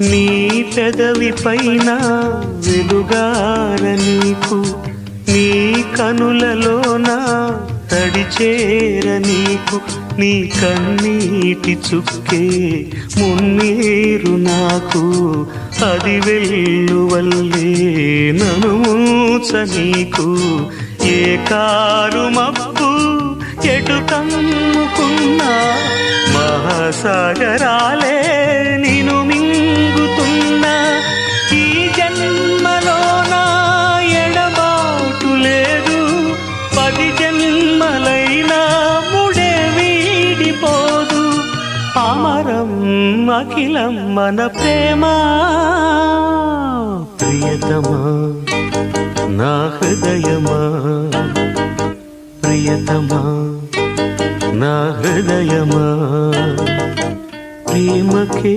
నీ పెదవి పైన వెలుగార నీకు, నీ కనులలోన తడిచేర నీకు, నీ కన్నీటి చుక్కే మున్నీరు నాకు, అది వెల్లువల్లే నన్ను మూచ నీకు. ఏ కారు మబ్బు ఎటు కమ్ముకున్నా మహాసాగరాలే నిన్ను మింగుతున్నా. ఈ జన్మలోన ఎడబాటు లేదు, 10 జన్మలైనా ముడే వీడిపోదు. అమరం అఖిలం మన ప్రేమ. ప్రియతమా నా హృదయమా, ప్రియతమా నా హృదయమా, ప్రేమకే